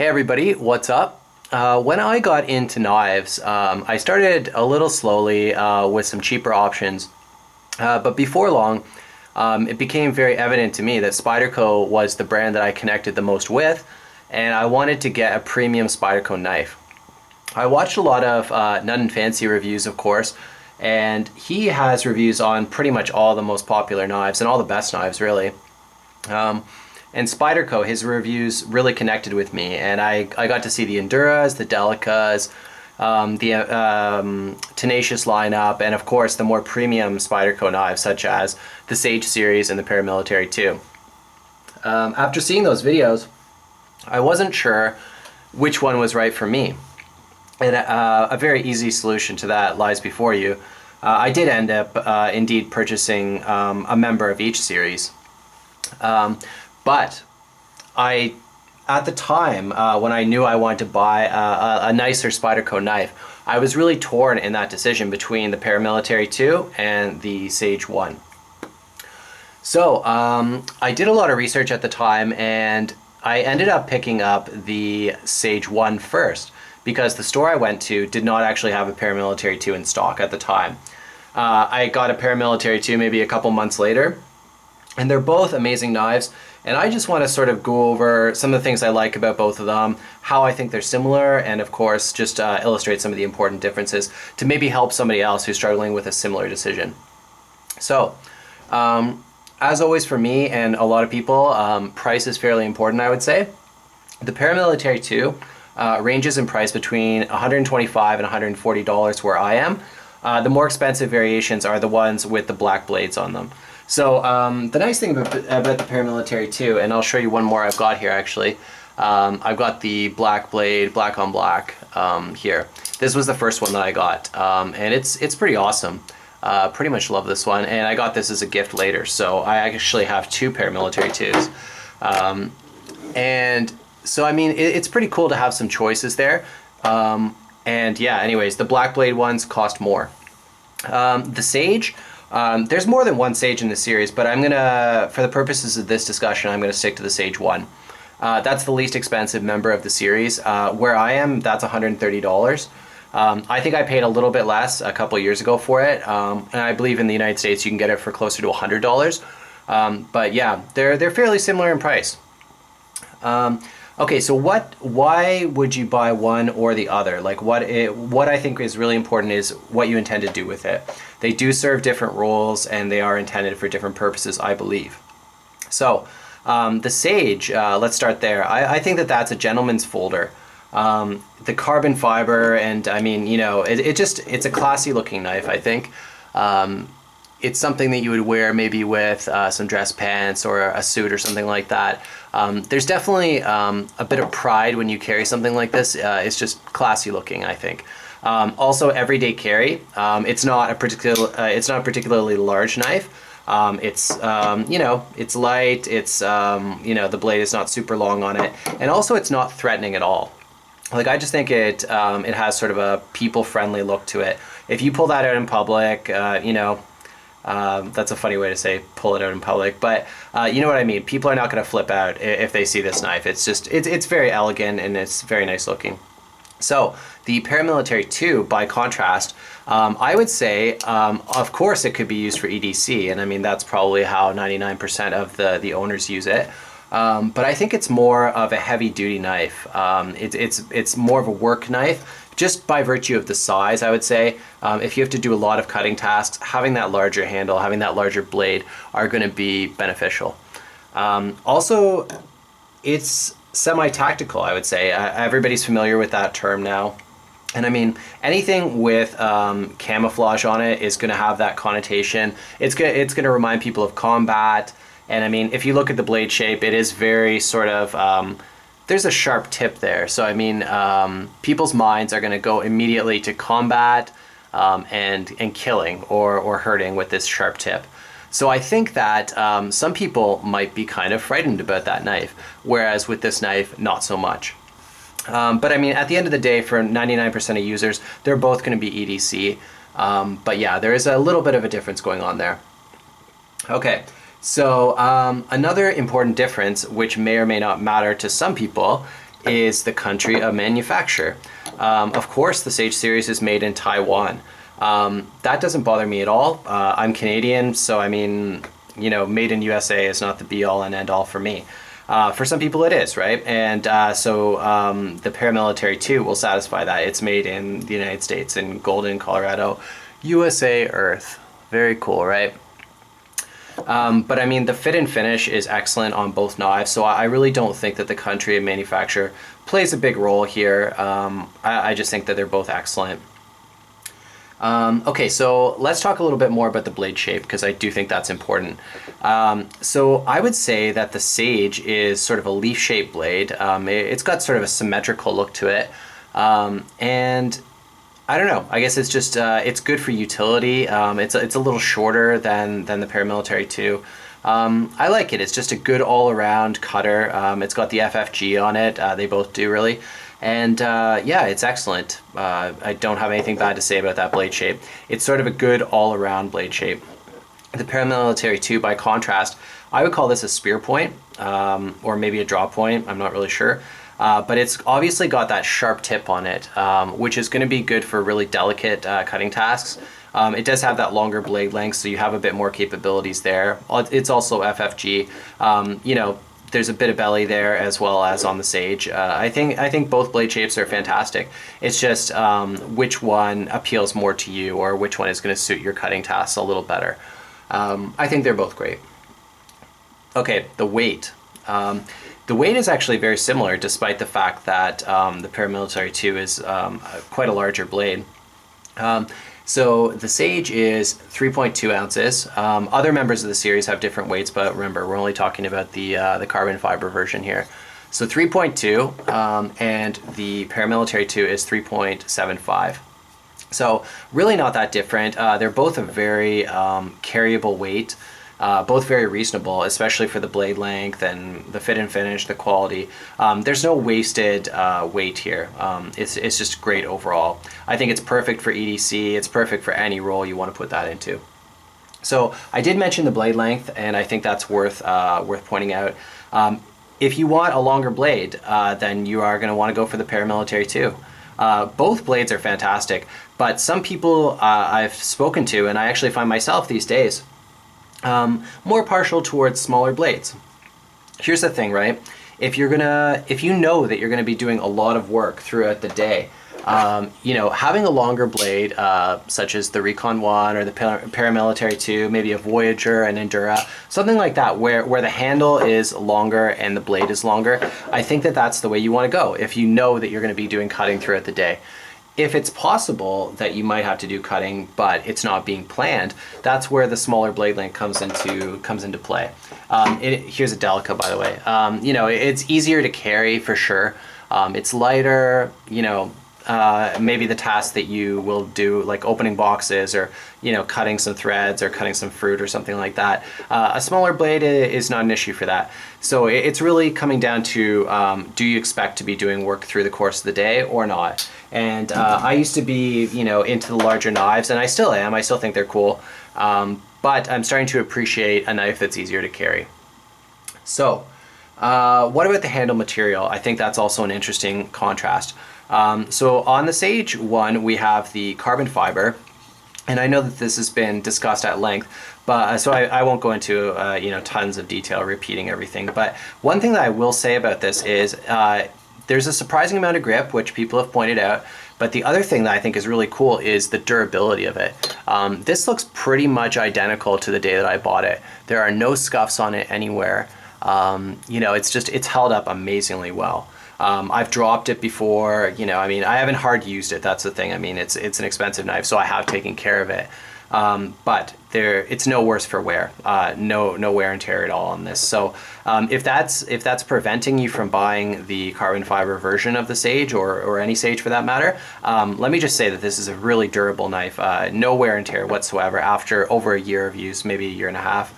Hey everybody, what's up? When I got into knives, I started a little slowly with some cheaper options, but before long, it became very evident to me that Spyderco was the brand that I connected the most with, and I wanted to get a premium Spyderco knife. I watched a lot of Nut and Fancy reviews, of course, and he has reviews on pretty much all the most popular knives and all the best knives, really. And Spyderco, his reviews really connected with me, and I got to see the Enduras, the Delicas, the Tenacious lineup, and of course the more premium Spyderco knives such as the Sage series and the Paramilitary 2. After seeing those videos, I wasn't sure which one was right for me. And a very easy solution to that lies before you. I did end up indeed purchasing a member of each series. But at the time, when I knew I wanted to buy a nicer Spyderco knife, I was really torn in that decision between the Paramilitary 2 and the Sage 1. So I did a lot of research at the time, and I ended up picking up the Sage 1 first, because the store I went to did not actually have a Paramilitary 2 in stock at the time. I got a Paramilitary 2 maybe a couple months later, and they're both amazing knives. And I just want to sort of go over some of the things I like about both of them, how I think they're similar, and of course just illustrate some of the important differences to maybe help somebody else who's struggling with a similar decision. So, as always for me and a lot of people, price is fairly important, I would say. The Paramilitary 2 ranges in price between $125 and $140 where I am. The more expensive variations are the ones with the black blades on them. So the nice thing about the Paramilitary 2, and I'll show you one more I've got here actually. I've got the black blade, black on black here. This was the first one that I got, and it's pretty awesome. Pretty much love this one, and I got this as a gift later. So I actually have two Paramilitary 2s. And so I mean, it's pretty cool to have some choices there. And yeah, anyways, the black blade ones cost more. The Sage, there's more than one Sage in the series, but I'm gonna, for the purposes of this discussion, I'm gonna stick to the Sage 1. That's the least expensive member of the series. Where I am, that's $130. I think I paid a little bit less a couple years ago for it, and I believe in the United States you can get it for closer to $100. But yeah, they're fairly similar in price. Okay, so why would you buy one or the other? Like what I think is really important is what you intend to do with it. They do serve different roles, and they are intended for different purposes, I believe. So the Sage, let's start there. I think that that's a gentleman's folder. The carbon fiber, and I mean, you know, it's a classy looking knife, I think. It's something that you would wear maybe with some dress pants or a suit or something like that. There's definitely a bit of pride when you carry something like this. It's just classy looking, I think. Also, everyday carry. It's not a particularly large knife. It's you know, it's light. It's you know, the blade is not super long on it, and also it's not threatening at all. Like, I just think it has sort of a people-friendly look to it. If you pull that out in public, you know. That's a funny way to say pull it out in public, but you know what I mean. People are not going to flip out if they see this knife. It's just, it's very elegant, and it's very nice looking. So the Paramilitary 2, by contrast, I would say, of course it could be used for EDC, and I mean that's probably how 99% of the owners use it. But I think it's more of a heavy duty knife. It's more of a work knife. Just by virtue of the size, I would say, if you have to do a lot of cutting tasks, having that larger handle, having that larger blade are going to be beneficial. Also, it's semi-tactical, I would say. Everybody's familiar with that term now. And I mean, anything with camouflage on it is going to have that connotation. It's going to remind people of combat. And I mean, if you look at the blade shape, it is very sort of... there's a sharp tip there. So I mean, people's minds are going to go immediately to combat and killing or hurting with this sharp tip. So I think that some people might be kind of frightened about that knife, whereas with this knife, not so much. But I mean, at the end of the day, for 99% of users, they're both going to be EDC. But yeah, there is a little bit of a difference going on there. Okay. So another important difference, which may or may not matter to some people, is the country of manufacture. Of course, the Sage series is made in Taiwan. That doesn't bother me at all. I'm Canadian, so I mean, you know, made in USA is not the be all and end all for me. For some people it is, right? And so the paramilitary 2 will satisfy that. It's made in the United States, in Golden, Colorado, USA Earth. Very cool, right? But I mean, the fit and finish is excellent on both knives, so I really don't think that the country of manufacture plays a big role here. I just think that they're both excellent. Okay, so let's talk a little bit more about the blade shape, because I do think that's important. So I would say that the Sage is sort of a leaf-shaped blade. It's got sort of a symmetrical look to it, and I don't know, I guess it's just, it's good for utility. It's a little shorter than the paramilitary 2. I like it. It's just a good all-around cutter. It's got the FFG on it. They both do, really. And yeah, it's excellent. I don't have anything bad to say about that blade shape. It's sort of a good all-around blade shape. The paramilitary 2, by contrast, I would call this a spear point, or maybe a draw point. I'm not really sure. But it's obviously got that sharp tip on it, which is going to be good for really delicate cutting tasks. It does have that longer blade length, so you have a bit more capabilities there. It's also FFG. You know, there's a bit of belly there as well as on the Sage. I think both blade shapes are fantastic. It's just which one appeals more to you, or which one is going to suit your cutting tasks a little better. I think they're both great. Okay, the weight. The weight is actually very similar, despite the fact that the paramilitary 2 is quite a larger blade. So the Sage is 3.2 ounces. Other members of the series have different weights, but remember, we're only talking about the carbon fiber version here. So 3.2, and the paramilitary 2 is 3.75. So really not that different. They're both a very carryable weight. Both very reasonable, especially for the blade length and the fit and finish, the quality. There's no wasted weight here. It's just great overall. I think it's perfect for EDC. It's perfect for any role you want to put that into. So I did mention the blade length, and I think that's worth pointing out. If you want a longer blade, then you are going to want to go for the paramilitary 2. Both blades are fantastic, but some people I've spoken to, and I actually find myself these days, more partial towards smaller blades. Here's the thing, right? If you know that you're gonna be doing a lot of work throughout the day, you know, having a longer blade, such as the Recon 1 or the paramilitary 2, maybe a Voyager, an Endura, something like that, where the handle is longer and the blade is longer, I think that that's the way you want to go if you know that you're going to be doing cutting throughout the day. If it's possible that you might have to do cutting, but it's not being planned, that's where the smaller blade length comes into play. Here's a Delica, by the way. You know, it's easier to carry for sure. It's lighter. You know, maybe the task that you will do, like opening boxes, or you know, cutting some threads or cutting some fruit or something like that. A smaller blade is not an issue for that. So it's really coming down to, do you expect to be doing work through the course of the day or not? And I used to be, you know, into the larger knives, and I still am. I still think they're cool. But I'm starting to appreciate a knife that's easier to carry. So what about the handle material? I think that's also an interesting contrast. So on the Sage 1, we have the carbon fiber, and I know that this has been discussed at length, but so I won't go into you know, tons of detail repeating everything. But one thing that I will say about this is there's a surprising amount of grip, which people have pointed out. But the other thing that I think is really cool is the durability of it. This looks pretty much identical to the day that I bought it. There are no scuffs on it anywhere. You know, it's held up amazingly well. I've dropped it before, you know, I mean, I haven't hard used it, that's the thing. I mean, it's an expensive knife, so I have taken care of it. But it's no worse for wear. No wear and tear at all on this. So if that's preventing you from buying the carbon fiber version of the Sage, or any Sage for that matter, let me just say that this is a really durable knife. No wear and tear whatsoever after over a year of use, maybe a year and a half.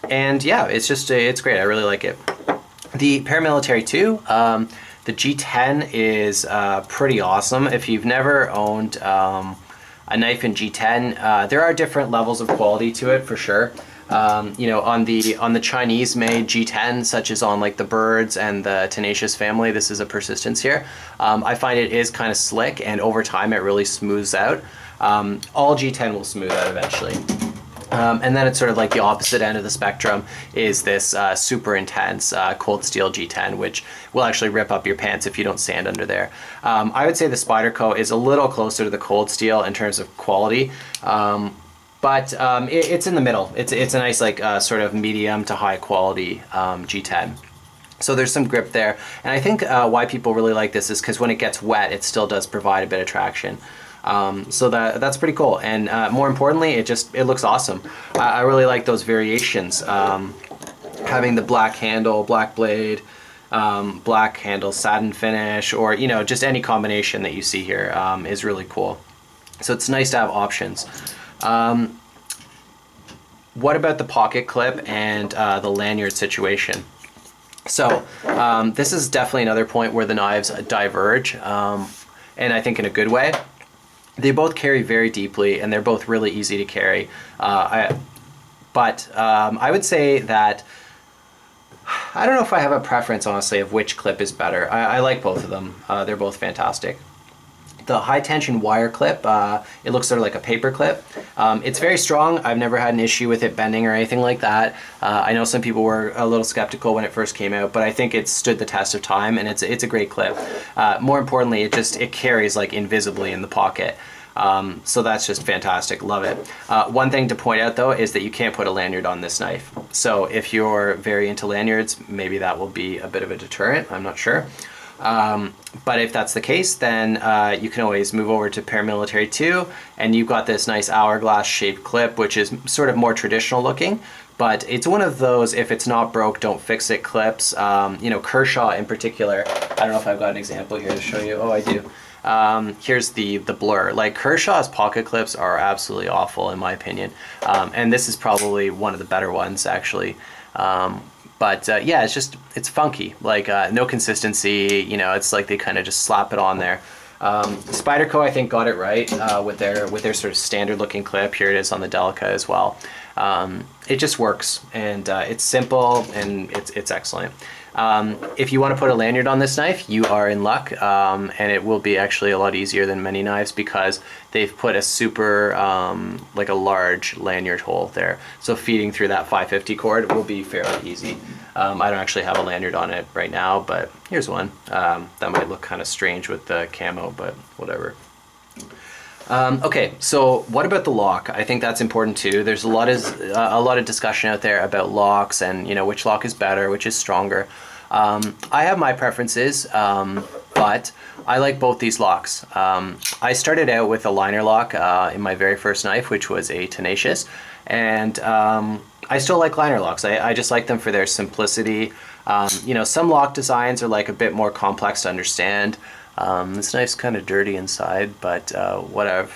And yeah, it's great. I really like it. The paramilitary 2, the G10 is pretty awesome. If you've never owned a knife in G10, there are different levels of quality to it for sure. You know, on the Chinese-made G10, such as on like the Birds and the Tenacious family, this is a persistence here. I find it is kind of slick, and over time it really smooths out. All G10 will smooth out eventually. And then it's sort of like the opposite end of the spectrum is this super intense cold steel G10, which will actually rip up your pants if you don't sand under there. I would say the Spyderco is a little closer to the cold steel in terms of quality, but it's in the middle. It's a nice like sort of medium to high quality G10. So there's some grip there, and I think why people really like this is because when it gets wet, it still does provide a bit of traction. So that's pretty cool, and more importantly, it looks awesome. I really like those variations, having the black handle, black blade, black handle satin finish, or you know, just any combination that you see here is really cool. So it's nice to have options. What about the pocket clip and the lanyard situation? So this is definitely another point where the knives diverge, and I think in a good way. They both carry very deeply, and they're both really easy to carry. But I would say that I don't know if I have a preference, honestly, of which clip is better. I like both of them. They're both fantastic. The high tension wire clip, it looks sort of like a paper clip. It's very strong. I've never had an issue with it bending or anything like that. I know some people were a little skeptical when it first came out, but I think it stood the test of time, and it's a great clip. More importantly, it carries like invisibly in the pocket. So that's just fantastic. Love it. One thing to point out though is that you can't put a lanyard on this knife. So if you're very into lanyards, maybe that will be a bit of a deterrent. I'm not sure. But if that's the case, then you can always move over to Paramilitary 2, and you've got this nice hourglass shaped clip, which is sort of more traditional looking, but it's one of those if it's not broke, don't fix it clips. You know, Kershaw in particular, I don't know if I've got an example here to show you. Oh, I do. Here's the blur. Like Kershaw's pocket clips are absolutely awful in my opinion, and this is probably one of the better ones actually. But yeah, it's funky, like no consistency, you know, it's like they kind of just slap it on there. Spyderco, I think, got it right with their sort of standard looking clip. Here it is on the Delica as well. It just works, and it's simple, and it's excellent. If you want to put a lanyard on this knife, you are in luck, and it will be actually a lot easier than many knives because they've put a super, like a large lanyard hole there. So feeding through that 550 cord will be fairly easy. I don't actually have a lanyard on it right now, but here's one. That might look kind of strange with the camo, but whatever. Okay, so what about the lock? I think that's important too. There's a lot of discussion out there about locks and, you know, which lock is better, which is stronger. I have my preferences, but I like both these locks. I started out with a liner lock in my very first knife, which was a Tenacious, and I still like liner locks. I just like them for their simplicity. You know, some lock designs are like a bit more complex to understand. This knife's kind of dirty inside, but whatever.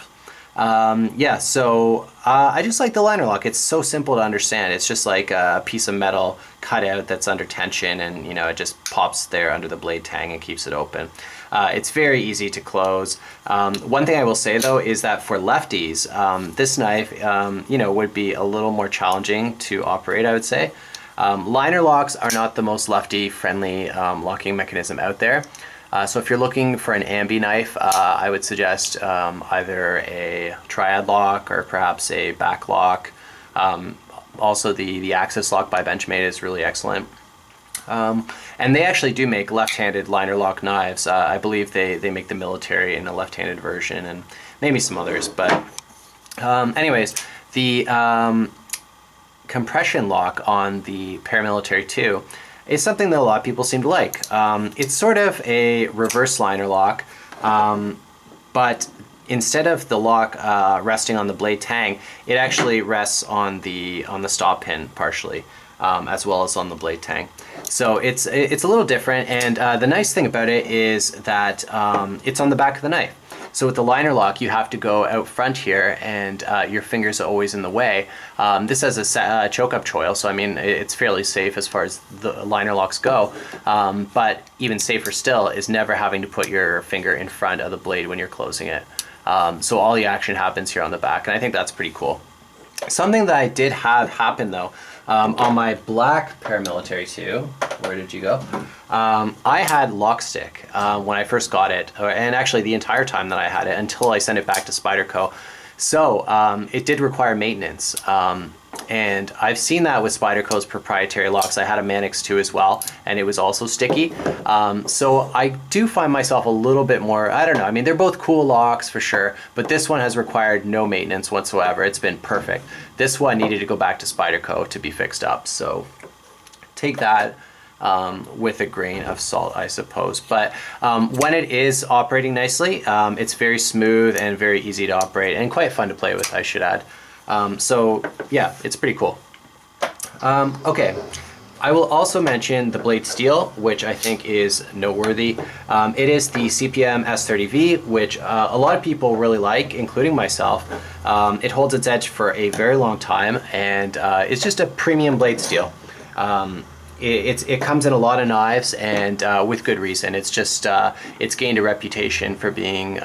Yeah, so I just like the liner lock. It's so simple to understand. It's just like a piece of metal cut out that's under tension, and you know, it just pops there under the blade tang and keeps it open. It's very easy to close. One thing I will say though is that for lefties, this knife you know, would be a little more challenging to operate, I would say. Liner locks are not the most lefty friendly locking mechanism out there. So if you're looking for an ambi knife, I would suggest either a triad lock or perhaps a back lock. Also the Axis lock by Benchmade is really excellent. And they actually do make left-handed liner lock knives. I believe they make the military in a left-handed version, and maybe some others. But anyways, the compression lock on the Paramilitary 2 is something that a lot of people seem to like. It's sort of a reverse liner lock, but instead of the lock resting on the blade tang, it actually rests on the stop pin partially, as well as on the blade tang. So it's a little different, and the nice thing about it is that it's on the back of the knife. So with the liner lock, you have to go out front here, and your fingers are always in the way. This has a choke-up choil, so I mean, it's fairly safe as far as the liner locks go, but even safer still is never having to put your finger in front of the blade when you're closing it. So all the action happens here on the back, and I think that's pretty cool. Something that I did have happen though, on my black paramilitary 2, where did you go? I had lock stick when I first got it, and actually the entire time that I had it until I sent it back to Spyderco. So it did require maintenance. And I've seen that with Spyderco's proprietary locks. I had a Manix 2 as well, and it was also sticky. So I do find myself a little bit more, I don't know, I mean, they're both cool locks for sure, but this one has required no maintenance whatsoever. It's been perfect. This one needed to go back to Spyderco to be fixed up. So take that with a grain of salt, I suppose. But when it is operating nicely, it's very smooth and very easy to operate and quite fun to play with, I should add. So yeah, it's pretty cool. Okay, I will also mention the blade steel, which I think is noteworthy. It is the CPM S30V, which a lot of people really like, including myself. It holds its edge for a very long time, and it's just a premium blade steel. It comes in a lot of knives, and with good reason. It's just it's gained a reputation for being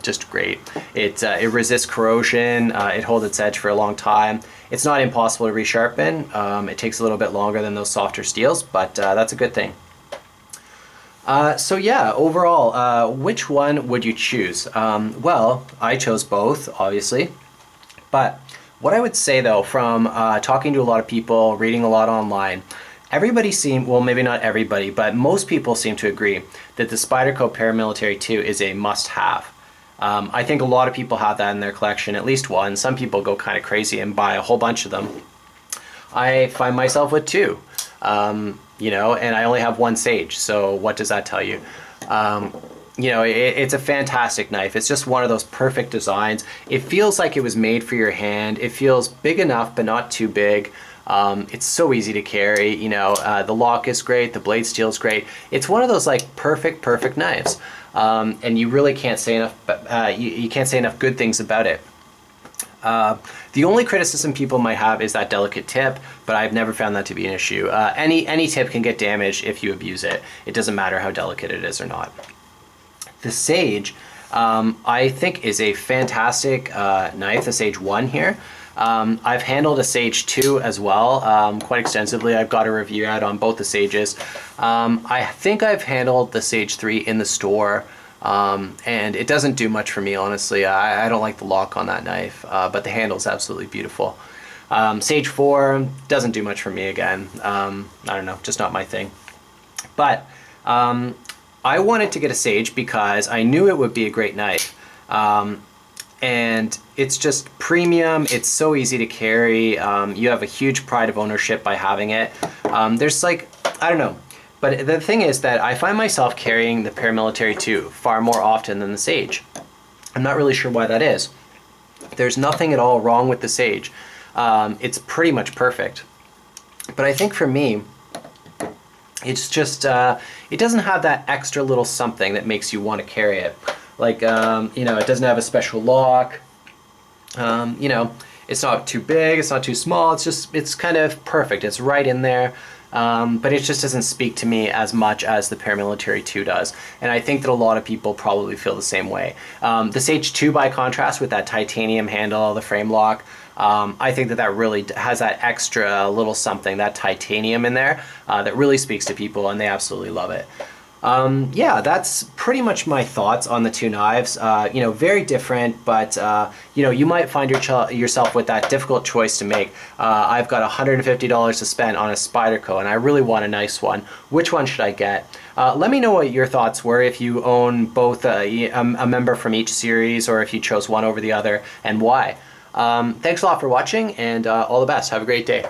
just great. It resists corrosion. It holds its edge for a long time. It's not impossible to resharpen. It takes a little bit longer than those softer steels, but that's a good thing. So yeah, overall, which one would you choose? Well, I chose both, obviously, but what I would say though, from talking to a lot of people, reading a lot online, everybody well, maybe not everybody, but most people seem to agree that the Spyderco Paramilitary 2 is a must-have. I think a lot of people have that in their collection, at least one. Some people go kind of crazy and buy a whole bunch of them. I find myself with 2, you know, and I only have 1 Sage, so what does that tell you? You know, it's a fantastic knife. It's just one of those perfect designs. It feels like it was made for your hand. It feels big enough, but not too big. It's so easy to carry, you know, the lock is great, the blade steel is great. It's one of those like perfect knives. And you really can't say enough, you can't say enough good things about it. The only criticism people might have is that delicate tip, but I've never found that to be an issue. Any tip can get damaged if you abuse it. It doesn't matter how delicate it is or not. The Sage, I think, is a fantastic knife, the Sage 1 here. I've handled a Sage 2 as well, quite extensively. I've got a review out on both the Sages. I think I've handled the Sage 3 in the store, and it doesn't do much for me, honestly. I don't like the lock on that knife, but the handle is absolutely beautiful. Sage 4 doesn't do much for me again. I don't know, just not my thing. But I wanted to get a Sage because I knew it would be a great knife. And it's just premium, it's so easy to carry, you have a huge pride of ownership by having it. There's like, I don't know, but the thing is that I find myself carrying the Paramilitary 2 far more often than the Sage. I'm not really sure why that is. There's nothing at all wrong with the Sage. It's pretty much perfect. But I think for me, it's just, it doesn't have that extra little something that makes you want to carry it. Like, you know, it doesn't have a special lock. You know, it's not too big, it's not too small, it's kind of perfect. It's right in there. But it just doesn't speak to me as much as the Paramilitary 2 does. And I think that a lot of people probably feel the same way. The Sage 2, by contrast, with that titanium handle, the frame lock, I think that that really has that extra little something, that titanium in there, that really speaks to people, and they absolutely love it. Yeah, that's pretty much my thoughts on the 2 knives. You know, very different, but you know, you might find yourself with that difficult choice to make. I've got $150 to spend on a Spyderco, and I really want a nice one. Which one should I get? Let me know what your thoughts were, if you own both a member from each series, or if you chose one over the other, and why. Thanks a lot for watching, and all the best. Have a great day.